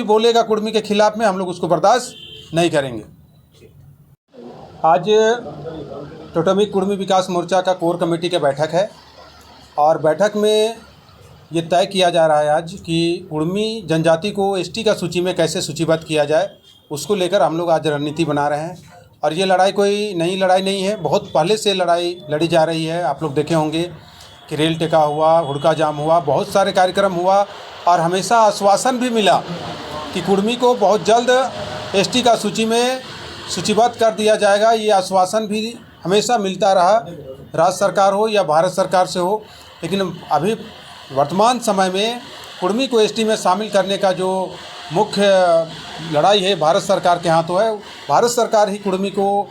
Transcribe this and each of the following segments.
बोलेगा कुर्मी के खिलाफ में हम लोग उसको बर्दाश्त नहीं करेंगे। आज टोटमी कुर्मी विकास मोर्चा का कोर कमेटी की बैठक है और बैठक में ये तय किया जा रहा है आज कि कुर्मी जनजाति को एसटी का सूची में कैसे सूचीबद्ध किया जाए, उसको लेकर हम लोग आज रणनीति बना रहे हैं। और ये लड़ाई कोई नई लड़ाई नहीं है, बहुत पहले से लड़ाई लड़ी जा रही है। आप लोग देखे होंगे कि रेल टेका हुआ, हुड़का जाम हुआ, बहुत सारे कार्यक्रम हुआ और हमेशा आश्वासन भी मिला कि कुर्मी को बहुत जल्द एसटी का सूची में सूचीबद्ध कर दिया जाएगा। ये आश्वासन भी हमेशा मिलता रहा, राज्य सरकार हो या भारत सरकार से हो। लेकिन अभी वर्तमान समय में कुर्मी को एसटी में शामिल करने का जो मुख्य लड़ाई है भारत सरकार के हाथों है। भारत सरकार ही कुर्मी को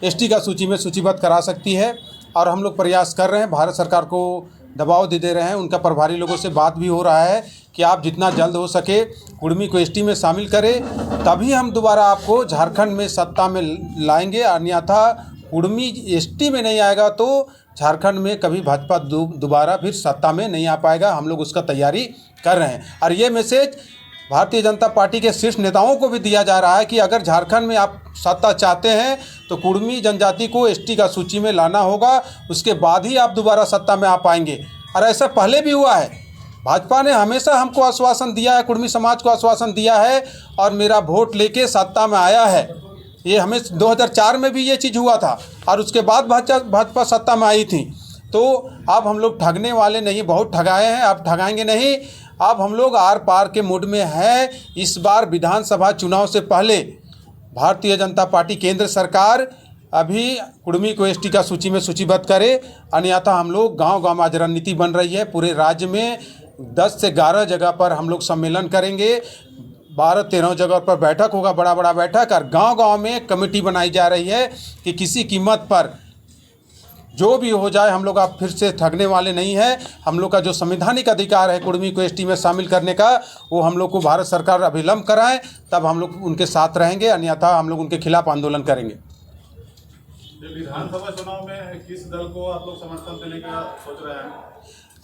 एसटी का सूची में सूचीबद्ध करा सकती है और हम लोग प्रयास कर रहे हैं, भारत सरकार को दबाव दे रहे हैं। उनका प्रभारी लोगों से बात भी हो रहा है कि आप जितना जल्द हो सके कुर्मी को एसटी में शामिल करें, तभी हम दोबारा आपको झारखंड में सत्ता में लाएंगे। अन्यथा कुर्मी एसटी में नहीं आएगा तो झारखंड में कभी भाजपा दोबारा फिर सत्ता में नहीं आ पाएगा। हम लोग उसका तैयारी कर रहे हैं और ये मैसेज भारतीय जनता पार्टी के शीर्ष नेताओं को भी दिया जा रहा है कि अगर झारखंड में आप सत्ता चाहते हैं तो कुर्मी जनजाति को एसटी का सूची में लाना होगा, उसके बाद ही आप दोबारा सत्ता में आ पाएंगे। और ऐसा पहले भी हुआ है, भाजपा ने हमेशा हमको आश्वासन दिया है, कुर्मी समाज को आश्वासन दिया है और मेरा वोट लेके सत्ता में आया है। ये हमें 2004 में भी ये चीज़ हुआ था और उसके बाद भाजपा सत्ता में आई थी। तो अब हम लोग ठगने वाले नहीं, बहुत ठगाए हैं, अब ठगाएंगे नहीं। अब हम लोग आर पार के मूड में हैं। इस बार विधानसभा चुनाव से पहले भारतीय जनता पार्टी केंद्र सरकार अभी कुर्मी को एसटी का सूची में सूचीबद्ध करे, अन्यथा हम लोग गांव-गांव में आज रणनीति बन रही है। पूरे राज्य में 10 से 11 जगह पर हम लोग सम्मेलन करेंगे, 12-13 जगह पर बैठक होगा, बड़ा बैठक। और गांव-गांव में कमेटी बनाई जा रही है कि किसी कीमत पर जो भी हो जाए हम लोग आप फिर से ठगने वाले नहीं हैं। हम लोग का जो संवैधानिक अधिकार है कुर्मी को एसटी में शामिल करने का, वो हम लोग को भारत सरकार अभिलंब कराएं, तब हम लोग उनके साथ रहेंगे, अन्यथा हम लोग उनके खिलाफ आंदोलन करेंगे। विधानसभा चुनाव में किस दल को आप लोग समर्थन देने का सोच रहे हैं?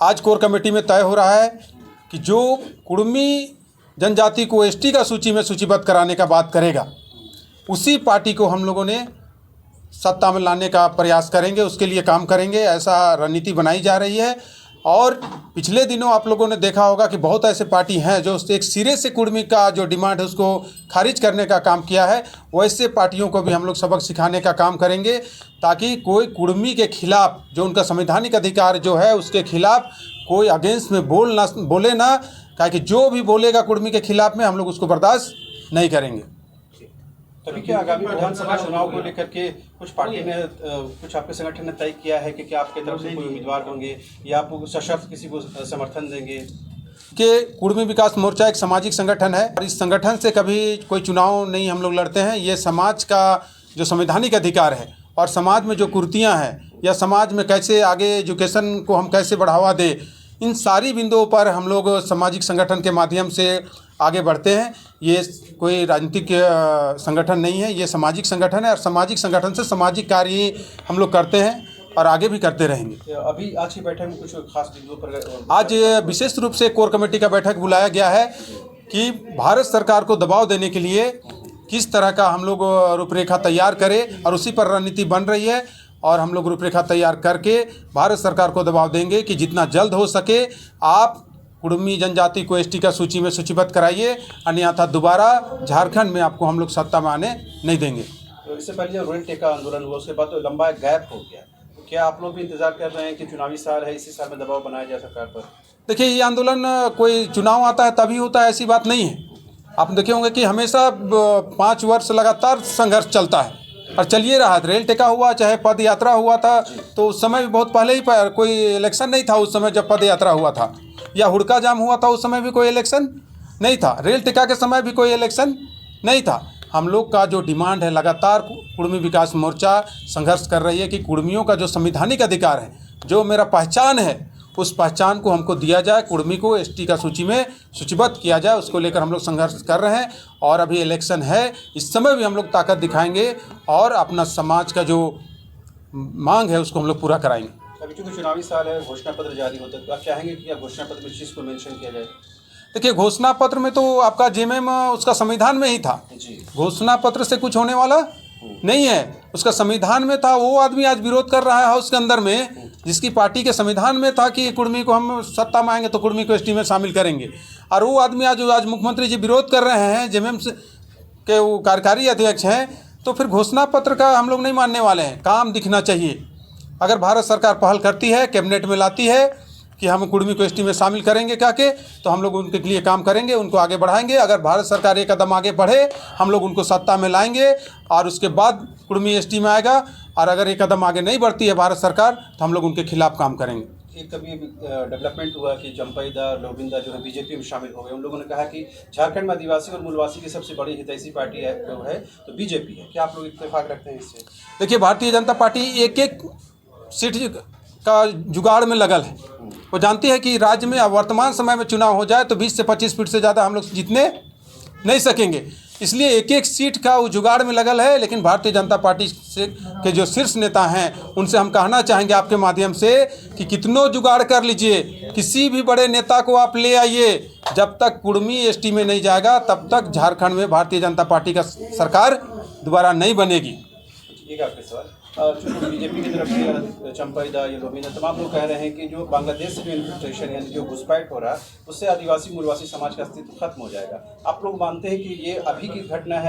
आज कोर कमेटी में तय हो रहा है कि जो कुर्मी जनजाति को एसटी का सूची में सूचीबद्ध कराने का बात करेगा, उसी पार्टी को हम लोगों ने सत्ता में लाने का प्रयास करेंगे, उसके लिए काम करेंगे। ऐसा रणनीति बनाई जा रही है। और पिछले दिनों आप लोगों ने देखा होगा कि बहुत ऐसे पार्टी हैं जो एक सिरे से कुर्मी का जो डिमांड है उसको खारिज करने का काम किया है। वैसे पार्टियों को भी हम लोग सबक सिखाने का काम करेंगे ताकि कोई कुर्मी के खिलाफ, जो उनका संवैधानिक अधिकार जो है उसके खिलाफ कोई अगेंस्ट में बोले ना, ताकि जो भी बोलेगा कुर्मी के खिलाफ में हम लोग उसको बर्दाश्त नहीं करेंगे। तभी क्या आगामी विधानसभा चुनाव को लेकर के कुछ पार्टी ने, कुछ आपके संगठन ने तय किया है कि क्या आपके तरफ से कोई उम्मीदवार होंगे या आप सशर्त किसी को समर्थन देंगे? कि कुर्मी विकास मोर्चा एक सामाजिक संगठन है और इस संगठन से कभी कोई चुनाव नहीं हम लोग लड़ते हैं। ये समाज का जो संवैधानिक अधिकार है और समाज में जो कुरीतियाँ हैं या समाज में कैसे आगे एजुकेशन को हम कैसे बढ़ावा दें, इन सारी बिंदुओं पर हम लोग सामाजिक संगठन के माध्यम से आगे बढ़ते हैं। ये कोई राजनीतिक संगठन नहीं है, ये सामाजिक संगठन है और सामाजिक संगठन से सामाजिक कार्य हम लोग करते हैं और आगे भी करते रहेंगे। अभी आज की बैठक में कुछ खास बिंदुओं पर आज विशेष रूप से कोर कमेटी का बैठक बुलाया गया है कि भारत सरकार को दबाव देने के लिए किस तरह का हम लोग रूपरेखा तैयार करें और उसी पर रणनीति बन रही है। और हम लोग रूपरेखा तैयार करके भारत सरकार को दबाव देंगे कि जितना जल्द हो सके आप कुर्मी जनजाति को एसटी का सूची में सूचीबद्ध कराइए, अन्यथा दोबारा झारखंड में आपको हम लोग सत्ता में आने नहीं देंगे। तो इससे पहले जब रेल टेका आंदोलन हुआ उसके बाद तो लंबा गैप हो गया, तो क्या आप लोग भी इंतजार कर रहे हैं कि चुनावी साल है, इसी साल में दबाव बनाया जाए सरकार पर? देखिए, ये आंदोलन कोई चुनाव आता है तभी होता है, ऐसी बात नहीं है। आप देखे होंगे कि हमेशा 5 वर्ष लगातार संघर्ष चलता है और चलिए रहा। रेल टेका हुआ, चाहे पद यात्रा हुआ था, तो उस समय भी बहुत पहले ही कोई इलेक्शन नहीं था उस समय जब पद यात्रा हुआ था, या हुड़का जाम हुआ था उस समय भी कोई इलेक्शन नहीं था, रेल टेका के समय भी कोई इलेक्शन नहीं था। हम लोग का जो डिमांड है, लगातार कुर्मी विकास मोर्चा संघर्ष कर रही है कि कुर्मियों का जो संवैधानिक अधिकार है, जो मेरा पहचान है, उस पहचान को हमको दिया जाए, कुर्मी को एसटी का सूची में सूचीबद्ध किया जाए। उसको लेकर हम लोग संघर्ष कर रहे हैं और अभी इलेक्शन है, इस समय भी हम लोग ताकत दिखाएंगे और अपना समाज का जो मांग है उसको हम लोग पूरा कराएंगे। अभी चूँकि चुनावी साल है, घोषणा पत्र जारी होता है, तो आप चाहेंगे कि घोषणा पत्र में इस चीज़ को मेंशन किया जाए? देखिए, घोषणा पत्र में तो आपका जेएमएम उसका संविधान में ही था। जी घोषणा पत्र से कुछ होने वाला नहीं है, उसका संविधान में था। वो आदमी आज विरोध कर रहा है हाउस के अंदर में, जिसकी पार्टी के संविधान में था कि कुर्मी को हम सत्ता में आएंगे तो कुर्मी को एसटी में शामिल करेंगे, और वो आदमी आज मुख्यमंत्री जी विरोध कर रहे हैं, जेएमएम के वो कार्यकारी अध्यक्ष हैं। तो फिर घोषणा पत्र का हम लोग नहीं मानने वाले हैं, काम दिखना चाहिए। अगर भारत सरकार पहल करती है, कैबिनेट में लाती है कि हम कुर्मी को एसटी में शामिल करेंगे क्या के, तो हम लोग उनके लिए काम करेंगे, उनको आगे बढ़ाएंगे। अगर भारत सरकार एक कदम आगे बढ़े, हम लोग उनको सत्ता में लाएंगे और उसके बाद कुर्मी एसटी में आएगा। और अगर एक कदम आगे नहीं बढ़ती है भारत सरकार, तो हम लोग उनके खिलाफ काम करेंगे। एक कभी डेवलपमेंट हुआ कि चंपाइदा लोबिंदा जो है बीजेपी में शामिल हो गए। उन लोगों ने कहा कि झारखंड में आदिवासी और मूलवासी की सबसे बड़ी हितैषी पार्टी है तो बीजेपी है। क्या आप लोग इत्तेफाक रखते हैं इससे? देखिए, भारतीय जनता पार्टी एक एक सीट का जुगाड़ में लगल है। वो जानती है कि राज्य में अब वर्तमान समय में चुनाव हो जाए तो 20 से 25 फीट से ज़्यादा हम लोग जीतने नहीं सकेंगे, इसलिए एक एक सीट का वो जुगाड़ में लगल है। लेकिन भारतीय जनता पार्टी से के जो शीर्ष नेता हैं, उनसे हम कहना चाहेंगे आपके माध्यम से कि कितनों जुगाड़ कर लीजिए, किसी भी बड़े नेता को आप ले आइए, जब तक कुर्मी एसटी में नहीं जाएगा तब तक झारखंड में भारतीय जनता पार्टी का सरकार दोबारा नहीं बनेगी। एक आपके सवाल, चूँकि बीजेपी की तरफ से चंपाइदा या लोबिंदा तमाम लोग कह रहे हैं कि जो बांग्लादेश से जो इन्फिल्ट्रेशन यानी जो घुसपैठ हो रहा है उससे आदिवासी मूलवासी समाज का अस्तित्व खत्म हो जाएगा। आप लोग मानते हैं कि ये अभी की घटना है?